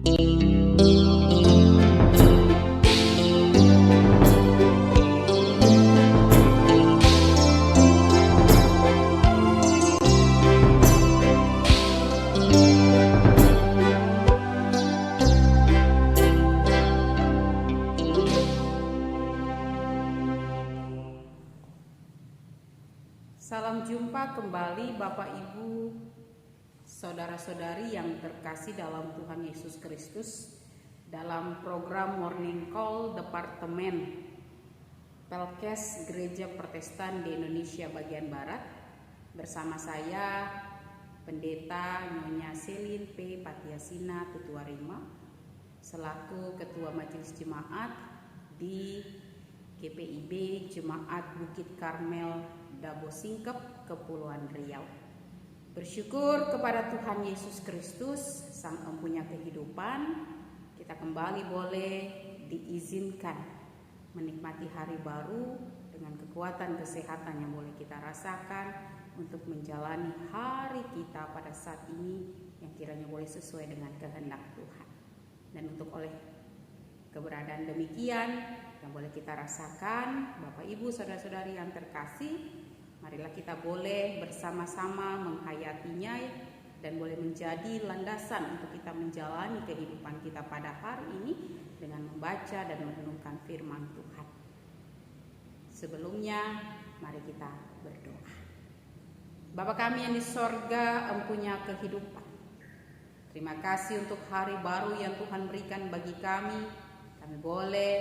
Salam jumpa kembali Bapak Ibu, saudara-saudari yang terkasih dalam Tuhan Yesus Kristus, dalam program Morning Call Departemen Pelkes Gereja Protestan di Indonesia bagian Barat. Bersama saya Pendeta Nyonya Selin P. Patiasina Tutuarima selaku Ketua Majelis Jemaat di GPIB Jemaat Bukit Karmel Dabo Singkep, Kepulauan Riau. Bersyukur kepada Tuhan Yesus Kristus, Sang Empunya kehidupan, kita kembali boleh diizinkan menikmati hari baru dengan kekuatan kesehatan yang boleh kita rasakan untuk menjalani hari kita pada saat ini yang kiranya boleh sesuai dengan kehendak Tuhan. Dan untuk oleh keberadaan demikian yang boleh kita rasakan, Bapak Ibu saudara-saudari yang terkasih, marilah kita boleh bersama-sama menghayatinya dan boleh menjadi landasan untuk kita menjalani kehidupan kita pada hari ini dengan membaca dan merenungkan firman Tuhan. Sebelumnya, mari kita berdoa. Bapa kami yang di sorga, Empunya kehidupan, terima kasih untuk hari baru yang Tuhan berikan bagi kami. Kami boleh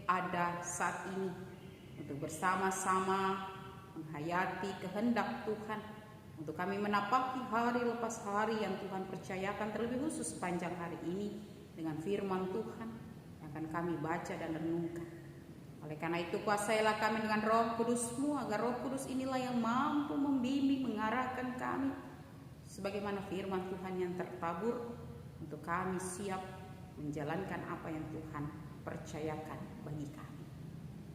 ada saat ini untuk bersama-sama menghayati kehendak Tuhan, untuk kami menapaki hari lepas hari yang Tuhan percayakan, terlebih khusus sepanjang hari ini dengan firman Tuhan yang akan kami baca dan renungkan. Oleh karena itu kuasailah kami dengan Roh Kudus-Mu, agar Roh Kudus inilah yang mampu membimbing, mengarahkan kami sebagaimana firman Tuhan yang tertabur, untuk kami siap menjalankan apa yang Tuhan percayakan bagi kami.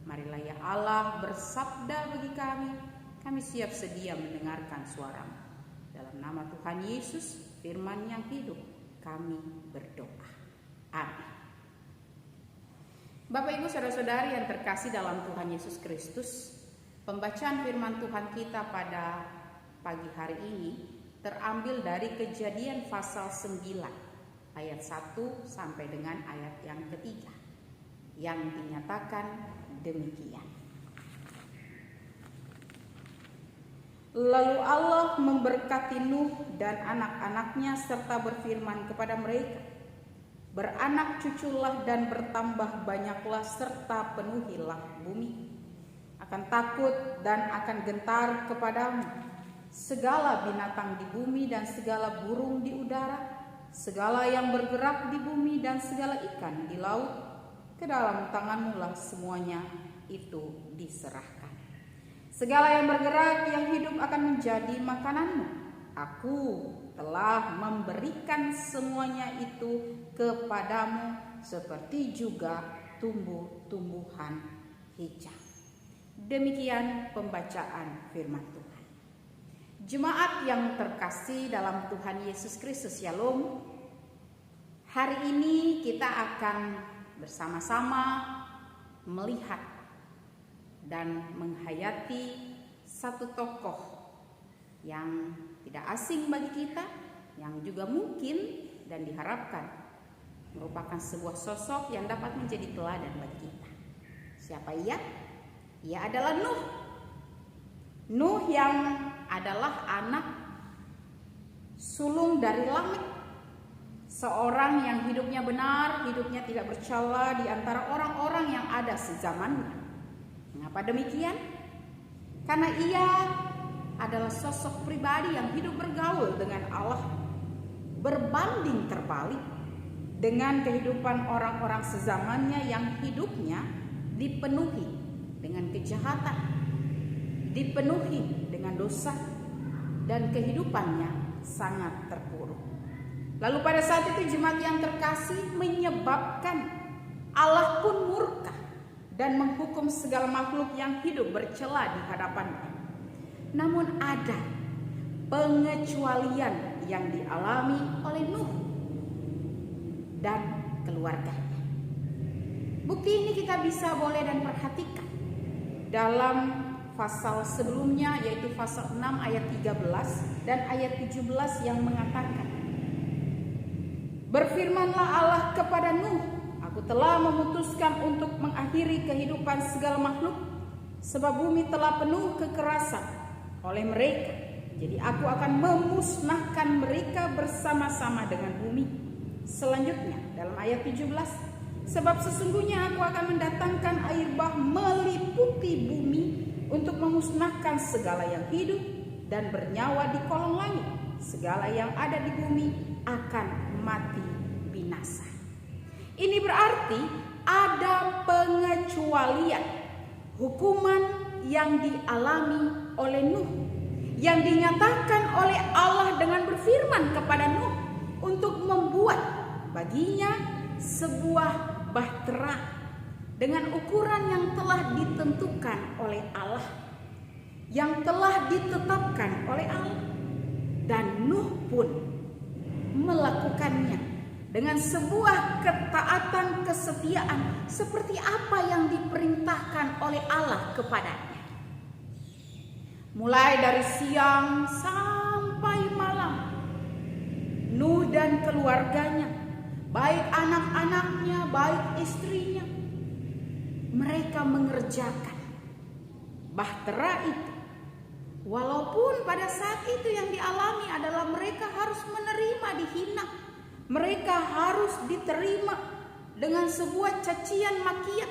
Marilah ya Allah bersabda bagi kami siap sedia mendengarkan suara-Mu. Dalam nama Tuhan Yesus, firman yang hidup, kami berdoa. Amin. Bapak Ibu saudara-saudari yang terkasih dalam Tuhan Yesus Kristus, pembacaan firman Tuhan kita pada pagi hari ini terambil dari Kejadian pasal 9 ayat 1 sampai dengan ayat yang ketiga, yang dinyatakan demikian. Lalu Allah memberkati Nuh dan anak-anaknya serta berfirman kepada mereka, beranak cuculah dan bertambah banyaklah serta penuhilah bumi. Akan takut dan akan gentar kepadamu segala binatang di bumi dan segala burung di udara, segala yang bergerak di bumi dan segala ikan di laut. Ke dalam tanganmu lah semuanya itu diserahkan. Segala yang bergerak yang hidup akan menjadi makananmu. Aku telah memberikan semuanya itu kepadamu, seperti juga tumbuh-tumbuhan hijau. Demikian pembacaan firman Tuhan. Jemaat yang terkasih dalam Tuhan Yesus Kristus, Shalom. Hari ini kita akan bersama-sama melihat dan menghayati satu tokoh yang tidak asing bagi kita, yang juga mungkin dan diharapkan merupakan sebuah sosok yang dapat menjadi teladan bagi kita. Siapa ia? Ia adalah Nuh. Nuh yang adalah anak sulung dari Lamek, seorang yang hidupnya benar, hidupnya tidak bercela di antara orang-orang yang ada sezamannya. Mengapa demikian? Karena ia adalah sosok pribadi yang hidup bergaul dengan Allah, berbanding terbalik dengan kehidupan orang-orang sezamannya yang hidupnya dipenuhi dengan kejahatan, dipenuhi dengan dosa, dan kehidupannya sangat terpuruk. Lalu pada saat itu jemaat yang terkasih, menyebabkan Allah pun murka dan menghukum segala makhluk yang hidup bercela di hadapannya. Namun ada pengecualian yang dialami oleh Nuh. dan keluarganya. Bukti ini kita bisa boleh dan perhatikan dalam pasal sebelumnya, yaitu pasal 6 ayat 13 dan ayat 17 yang mengatakan, "Berfirmanlah Allah kepada Nuh, Aku telah memutuskan untuk mengakhiri kehidupan segala makhluk, sebab bumi telah penuh kekerasan oleh mereka. Jadi aku akan memusnahkan mereka bersama-sama dengan bumi." Selanjutnya dalam ayat 17, "Sebab sesungguhnya aku akan mendatangkan air bah meliputi bumi untuk memusnahkan segala yang hidup dan bernyawa di kolong langit. Segala yang ada di bumi akan mati binasa." Ini berarti ada pengecualian hukuman yang dialami oleh Nuh, yang dinyatakan oleh Allah dengan berfirman kepada Nuh untuk membuat baginya sebuah bahtera dengan ukuran yang telah ditentukan oleh Allah, yang telah ditetapkan oleh Allah. Dan Nuh pun melakukannya dengan sebuah ketaatan kesetiaan seperti apa yang diperintahkan oleh Allah kepadanya. Mulai dari siang sampai malam, Nuh dan keluarganya, baik anak-anaknya, baik istrinya, mereka mengerjakan bahtera itu. Walaupun pada saat itu yang dialami adalah mereka harus menerima dihina, mereka harus diterima dengan sebuah cacian makian,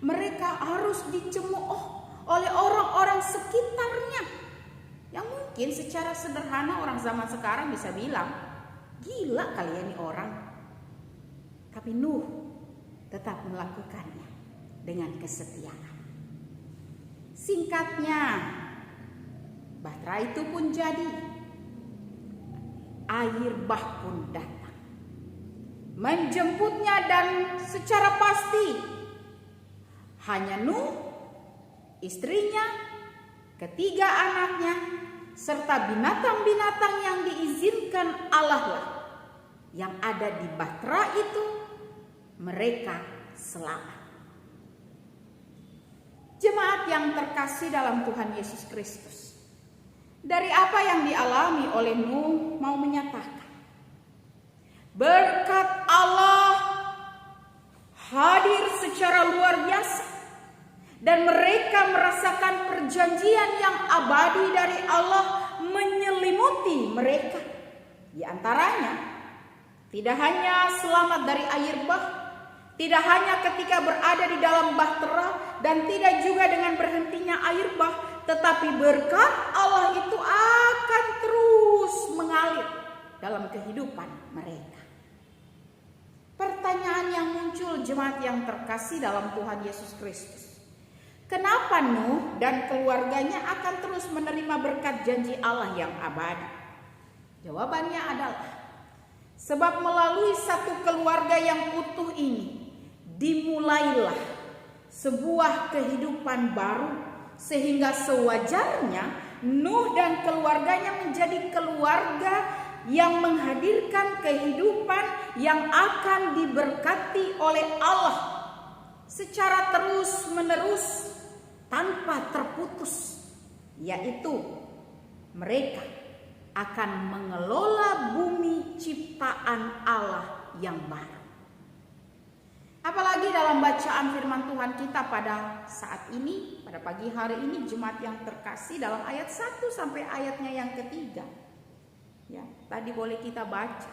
mereka harus dicemooh oleh orang-orang sekitarnya, yang mungkin secara sederhana orang zaman sekarang bisa bilang, "Gila kalian ini orang." Tapi Nuh tetap melakukannya dengan kesetiaan. Singkatnya, bahtera itu pun jadi. Air bah pun datang menjemputnya, dan secara pasti hanya Nuh, istrinya, ketiga anaknya, serta binatang-binatang yang diizinkan Allah lah yang ada di bahtera itu, mereka selamat. Jemaat yang terkasih dalam Tuhan Yesus Kristus, dari apa yang dialami oleh Nuh mau menyatakan berkat Allah hadir secara luar biasa, dan mereka merasakan perjanjian yang abadi dari Allah menyelimuti mereka. Di antaranya, tidak hanya selamat dari air bah, tidak hanya ketika berada di dalam bahtera, dan tidak juga dengan berhentinya air bah, tetapi berkat Allah itu akan terus mengalir dalam kehidupan mereka. Pertanyaan yang muncul, jemaat yang terkasih dalam Tuhan Yesus Kristus, kenapa Nuh dan keluarganya akan terus menerima berkat janji Allah yang abadi? Jawabannya adalah sebab melalui satu keluarga yang utuh ini dimulailah sebuah kehidupan baru, sehingga sewajarnya Nuh dan keluarganya menjadi keluarga yang menghadirkan kehidupan yang akan diberkati oleh Allah secara terus-menerus tanpa terputus, yaitu mereka akan mengelola bumi ciptaan Allah yang baru. Apalagi dalam bacaan firman Tuhan kita pada saat ini, pada pagi hari ini, jemaat yang terkasih, dalam ayat 1 sampai ayatnya yang ketiga. Ya, tadi boleh kita baca.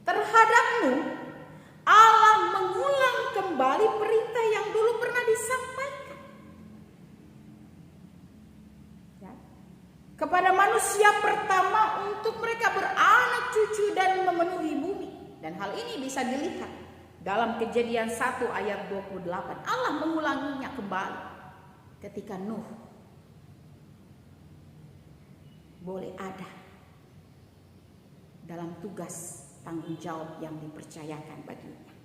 Terhadap Nuh, Allah mengulang kembali perintah yang dulu pernah disampaikan, ya, kepada manusia pertama untuk mereka beranak cucu dan memenuhi bumi. Dan hal ini bisa dilihat dalam Kejadian 1 ayat 28. Allah mengulanginya kembali ketika Nuh boleh ada dalam tugas tanggung jawab yang dipercayakan baginya.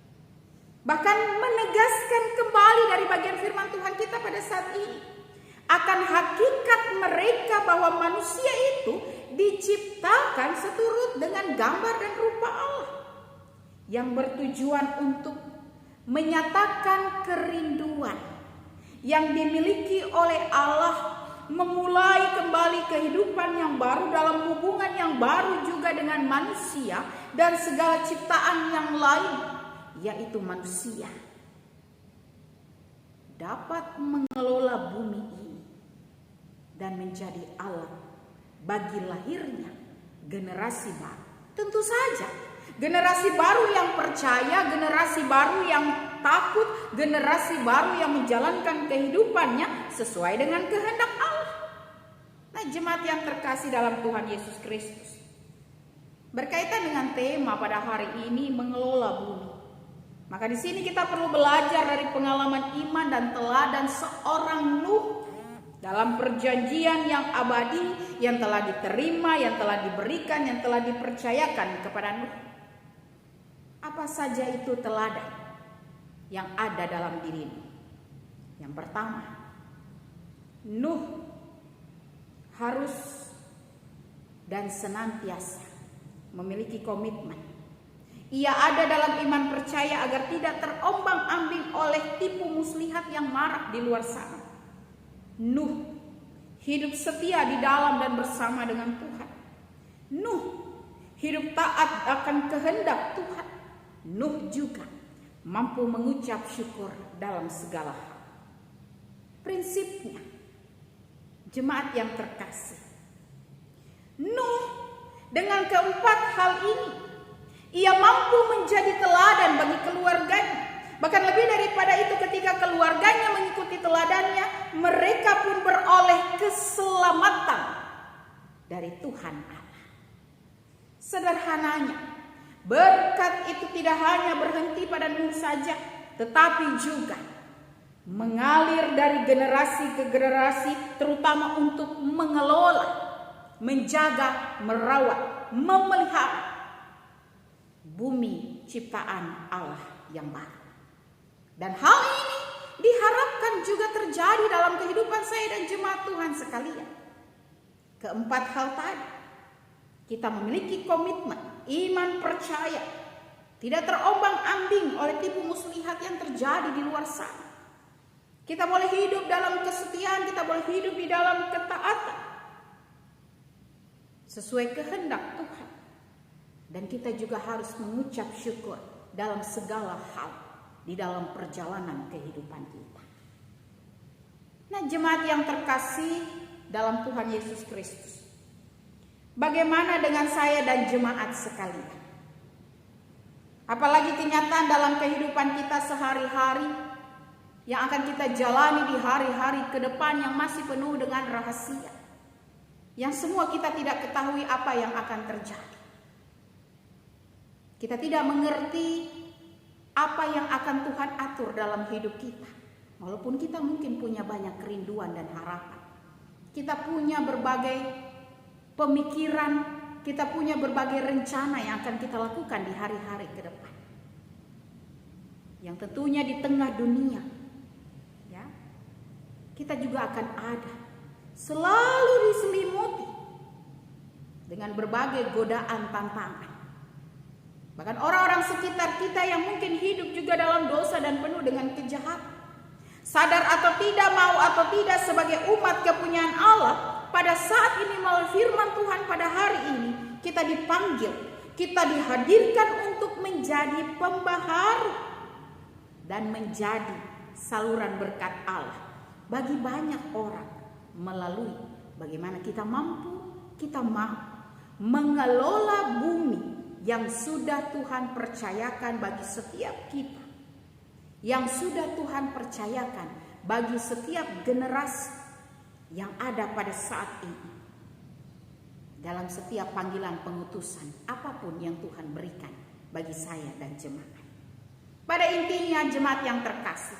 Bahkan menegaskan kembali dari bagian firman Tuhan kita pada saat ini akan hakikat mereka bahwa manusia itu diciptakan seturut dengan gambar dan rupa Allah, yang bertujuan untuk menyatakan kerinduan yang dimiliki oleh Allah, memulai kembali kehidupan yang baru dalam hubungan yang baru juga dengan manusia dan segala ciptaan yang lain, yaitu manusia dapat mengelola bumi ini dan menjadi alat bagi lahirnya generasi baru. Tentu saja generasi baru yang percaya, generasi baru yang takut, generasi baru yang menjalankan kehidupannya sesuai dengan kehendak Allah. Nah, jemaat yang terkasih dalam Tuhan Yesus Kristus, berkaitan dengan tema pada hari ini, mengelola bumi. Maka di sini kita perlu belajar dari pengalaman iman dan teladan seorang Nuh dalam perjanjian yang abadi yang telah diterima, yang telah diberikan, yang telah dipercayakan kepada Nuh. Apa saja itu teladan yang ada dalam dirimu? Yang pertama, Nuh harus dan senantiasa memiliki komitmen. Ia ada dalam iman percaya agar tidak terombang-ambing oleh tipu muslihat yang marak di luar sana. Nuh hidup setia di dalam dan bersama dengan Tuhan. Nuh hidup taat akan kehendak Tuhan. Nuh juga mampu mengucap syukur dalam segala hal. Prinsipnya, jemaat yang terkasih, Nuh dengan keempat hal ini, ia mampu menjadi teladan bagi keluarganya. Bahkan lebih daripada itu, ketika keluarganya mengikuti teladannya, mereka pun beroleh keselamatan dari Tuhan Allah. Sederhananya, berkat itu tidak hanya berhenti pada Nuh saja, tetapi juga mengalir dari generasi ke generasi, terutama untuk mengelola, menjaga, merawat, memelihara bumi ciptaan Allah yang baru. Dan hal ini diharapkan juga terjadi dalam kehidupan saya dan jemaat Tuhan sekalian. Keempat hal tadi, kita memiliki komitmen, iman, percaya, tidak terombang-ambing oleh tipu muslihat yang terjadi di luar sana. Kita boleh hidup dalam kesetiaan, kita boleh hidup di dalam ketaatan sesuai kehendak Tuhan. Dan kita juga harus mengucap syukur dalam segala hal di dalam perjalanan kehidupan kita. Nah, jemaat yang terkasih dalam Tuhan Yesus Kristus, bagaimana dengan saya dan jemaat sekalian? Apalagi kenyataan dalam kehidupan kita sehari-hari yang akan kita jalani di hari-hari ke depan yang masih penuh dengan rahasia, yang semua kita tidak ketahui apa yang akan terjadi. Kita tidak mengerti apa yang akan Tuhan atur dalam hidup kita. Walaupun kita mungkin punya banyak kerinduan dan harapan. Kita punya berbagai pemikiran, kita punya berbagai rencana yang akan kita lakukan di hari-hari ke depan. Yang tentunya di tengah dunia, ya, kita juga akan ada, selalu diselimuti dengan berbagai godaan tantangan. Bahkan orang-orang sekitar kita yang mungkin hidup juga dalam dosa dan penuh dengan kejahatan, sadar atau tidak, mau atau tidak, sebagai umat kepunyaan Allah, pada saat ini melalui firman Tuhan pada hari ini, kita dipanggil, kita dihadirkan untuk menjadi pembaharu dan menjadi saluran berkat Allah bagi banyak orang, melalui bagaimana kita mampu, kita mau mengelola bumi yang sudah Tuhan percayakan bagi setiap kita, yang sudah Tuhan percayakan bagi setiap generasi yang ada pada saat ini, dalam setiap panggilan pengutusan apapun yang Tuhan berikan bagi saya dan jemaat. Pada intinya, jemaat yang terkasih,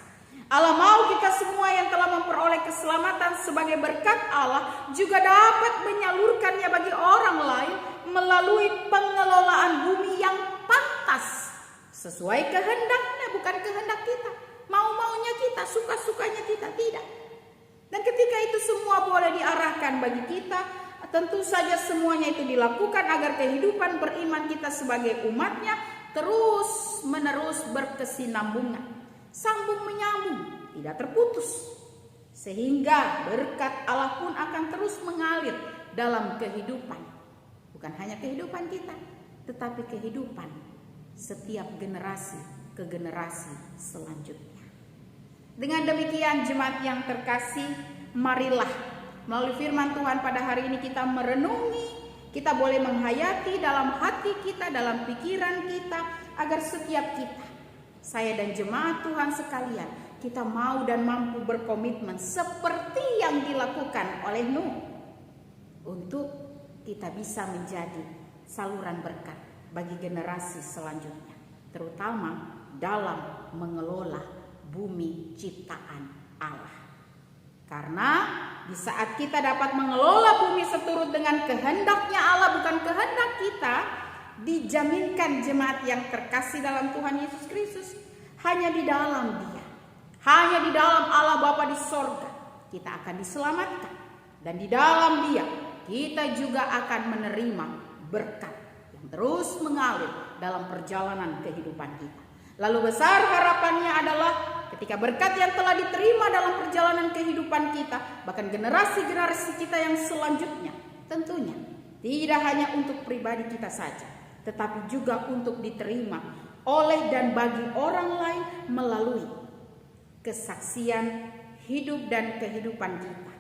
Allah mau kita semua yang telah memperoleh keselamatan sebagai berkat Allah juga dapat menyalurkannya bagi orang lain melalui pengelolaan bumi yang pantas sesuai kehendaknya, bukan kehendak kita, mau-maunya kita, suka-sukanya kita, tidak. Dan ketika itu semua boleh diarahkan bagi kita, tentu saja semuanya itu dilakukan agar kehidupan beriman kita sebagai umatnya terus menerus berkesinambungan, sambung menyambung, tidak terputus, sehingga berkat Allah pun akan terus mengalir dalam kehidupan, bukan hanya kehidupan kita, tetapi kehidupan setiap generasi ke generasi selanjutnya. Dengan demikian jemaat yang terkasih, marilah melalui firman Tuhan pada hari ini kita merenungi, kita boleh menghayati dalam hati kita, dalam pikiran kita, agar setiap kita, saya dan jemaat Tuhan sekalian, kita mau dan mampu berkomitmen seperti yang dilakukan oleh Nuh, untuk kita bisa menjadi saluran berkat bagi generasi selanjutnya, terutama dalam mengelola bumi ciptaan Allah. Karena di saat kita dapat mengelola bumi seturut dengan kehendaknya Allah, bukan kehendak kita, dijaminkan jemaat yang terkasih dalam Tuhan Yesus Kristus, hanya di dalam Dia, hanya di dalam Allah Bapa di sorga, kita akan diselamatkan. Dan di dalam Dia, kita juga akan menerima berkat yang terus mengalir dalam perjalanan kehidupan kita. Lalu besar harapannya adalah ketika berkat yang telah diterima dalam perjalanan kehidupan kita, bahkan generasi-generasi kita yang selanjutnya, tentunya tidak hanya untuk pribadi kita saja, tetapi juga untuk diterima oleh dan bagi orang lain melalui kesaksian hidup dan kehidupan kita,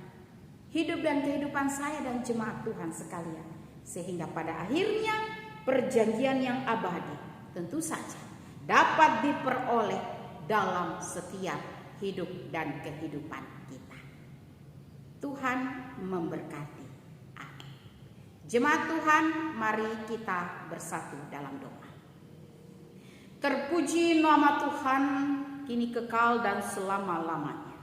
hidup dan kehidupan saya dan jemaat Tuhan sekalian, sehingga pada akhirnya perjanjian yang abadi tentu saja dapat diperoleh dalam setiap hidup dan kehidupan kita. Tuhan memberkati. Amin. Jemaat Tuhan, mari kita bersatu dalam doa. Terpuji nama Tuhan, kini kekal dan selama-lamanya.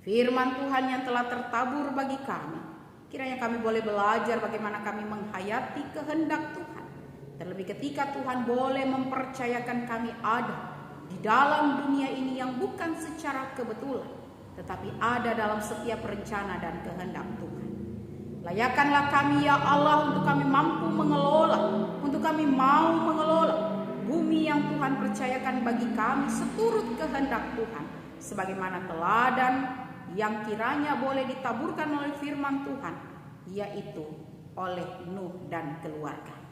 Firman Tuhan yang telah tertabur bagi kami, kiranya kami boleh belajar bagaimana kami menghayati kehendak Tuhan. Terlebih ketika Tuhan boleh mempercayakan kami ada di dalam dunia ini yang bukan secara kebetulan, tetapi ada dalam setiap rencana dan kehendak Tuhan. Layakanlah kami ya Allah untuk kami mampu mengelola, untuk kami mau mengelola bumi yang Tuhan percayakan bagi kami seturut kehendak Tuhan, sebagaimana teladan yang kiranya boleh ditaburkan oleh firman Tuhan, yaitu oleh Nuh dan keluarganya.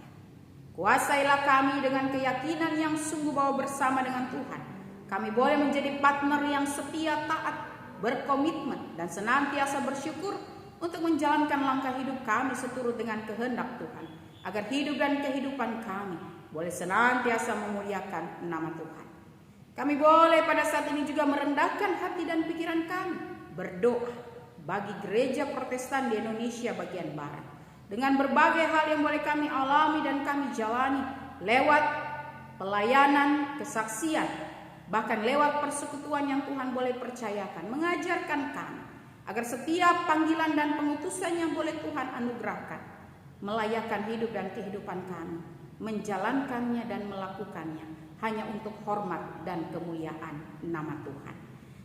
Kuasailah kami dengan keyakinan yang sungguh bahwa bersama dengan Tuhan kami boleh menjadi partner yang setia, taat, berkomitmen, dan senantiasa bersyukur untuk menjalankan langkah hidup kami seturut dengan kehendak Tuhan, agar hidup dan kehidupan kami boleh senantiasa memuliakan nama Tuhan. Kami boleh pada saat ini juga merendahkan hati dan pikiran kami, berdoa bagi gereja Protestan di Indonesia bagian Barat, dengan berbagai hal yang boleh kami alami dan kami jalani lewat pelayanan, kesaksian, bahkan lewat persekutuan yang Tuhan boleh percayakan, mengajarkan kami, agar setiap panggilan dan pengutusan yang boleh Tuhan anugerahkan, melayakkan hidup dan kehidupan kami, menjalankannya dan melakukannya hanya untuk hormat dan kemuliaan nama Tuhan.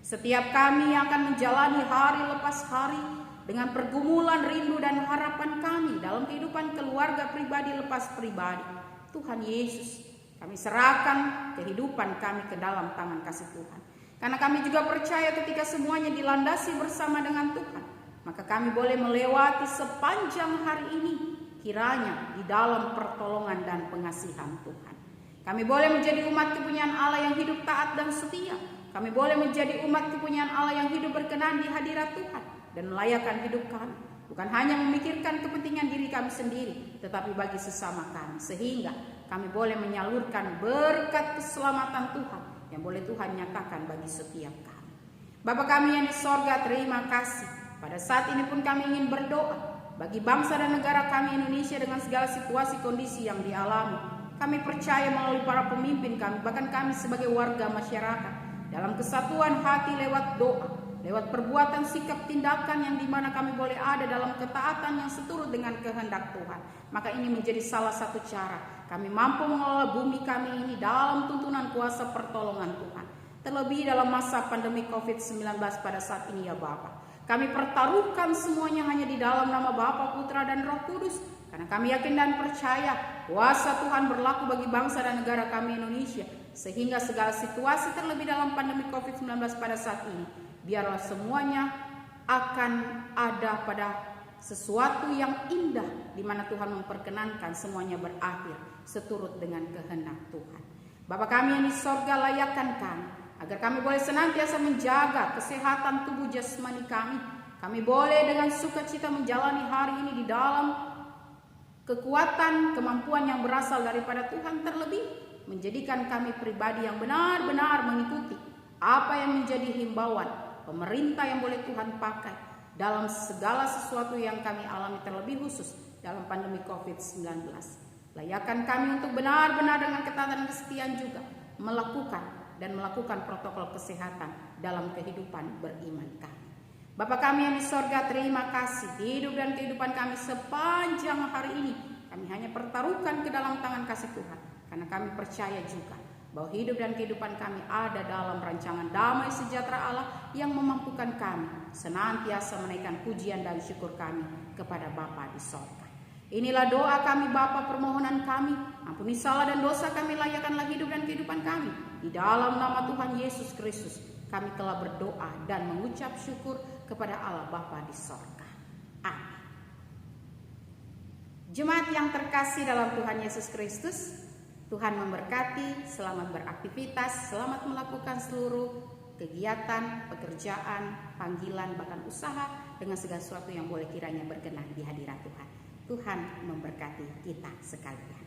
Setiap kami yang akan menjalani hari lepas hari dengan pergumulan, rindu dan harapan kami dalam kehidupan keluarga pribadi lepas pribadi, Tuhan Yesus, kami serahkan kehidupan kami ke dalam tangan kasih Tuhan. Karena kami juga percaya ketika semuanya dilandasi bersama dengan Tuhan, maka kami boleh melewati sepanjang hari ini kiranya di dalam pertolongan dan pengasihan Tuhan. Kami boleh menjadi umat kepunyaan Allah yang hidup taat dan setia. Kami boleh menjadi umat kepunyaan Allah yang hidup berkenan di hadirat Tuhan dan melayakkan hidup kami, bukan hanya memikirkan kepentingan diri kami sendiri, tetapi bagi sesama kami, sehingga kami boleh menyalurkan berkat keselamatan Tuhan yang boleh Tuhan nyatakan bagi setiap kami. Bapa kami yang di sorga, terima kasih. Pada saat ini pun kami ingin berdoa bagi bangsa dan negara kami Indonesia dengan segala situasi kondisi yang dialami. Kami percaya melalui para pemimpin kami, bahkan kami sebagai warga masyarakat, dalam kesatuan hati lewat doa, lewat perbuatan, sikap, tindakan yang dimana kami boleh ada dalam ketaatan yang seturut dengan kehendak Tuhan. Maka ini menjadi salah satu cara kami mampu mengelola bumi kami ini dalam tuntunan kuasa pertolongan Tuhan. Terlebih dalam masa pandemi COVID-19 pada saat ini ya Bapa. Kami pertaruhkan semuanya hanya di dalam nama Bapa, Putra, dan Roh Kudus. Karena kami yakin dan percaya kuasa Tuhan berlaku bagi bangsa dan negara kami Indonesia. Sehingga segala situasi terlebih dalam pandemi COVID-19 pada saat ini, biarlah semuanya akan ada pada sesuatu yang indah, di mana Tuhan memperkenankan semuanya berakhir seturut dengan kehendak Tuhan. Bapa kami yang di sorga, layakkan kami agar kami boleh senantiasa menjaga kesehatan tubuh jasmani kami. Kami boleh dengan sukacita menjalani hari ini di dalam kekuatan, kemampuan yang berasal daripada Tuhan, terlebih menjadikan kami pribadi yang benar-benar mengikuti apa yang menjadi himbauan pemerintah yang boleh Tuhan pakai dalam segala sesuatu yang kami alami, terlebih khusus dalam pandemi COVID-19. Layakkan kami untuk benar-benar dengan ketaatan dan kesetiaan juga melakukan protokol kesehatan dalam kehidupan beriman kami. Bapa kami yang di sorga, terima kasih hidup dan kehidupan kami sepanjang hari ini. Kami hanya pertaruhkan ke dalam tangan kasih Tuhan, karena kami percaya juga bahwa hidup dan kehidupan kami ada dalam rancangan damai sejahtera Allah yang memampukan kami senantiasa menaikkan pujian dan syukur kami kepada Bapa di sorga. Inilah doa kami Bapa, permohonan kami, ampuni salah dan dosa kami, layakkanlah hidup dan kehidupan kami. Di dalam nama Tuhan Yesus Kristus kami telah berdoa dan mengucap syukur kepada Allah Bapa di sorga. Amin. Jemaat yang terkasih dalam Tuhan Yesus Kristus, Tuhan memberkati, selamat beraktivitas, selamat melakukan seluruh kegiatan, pekerjaan, panggilan, bahkan usaha dengan segala sesuatu yang boleh kiranya berkenan di hadirat Tuhan. Tuhan memberkati kita sekalian.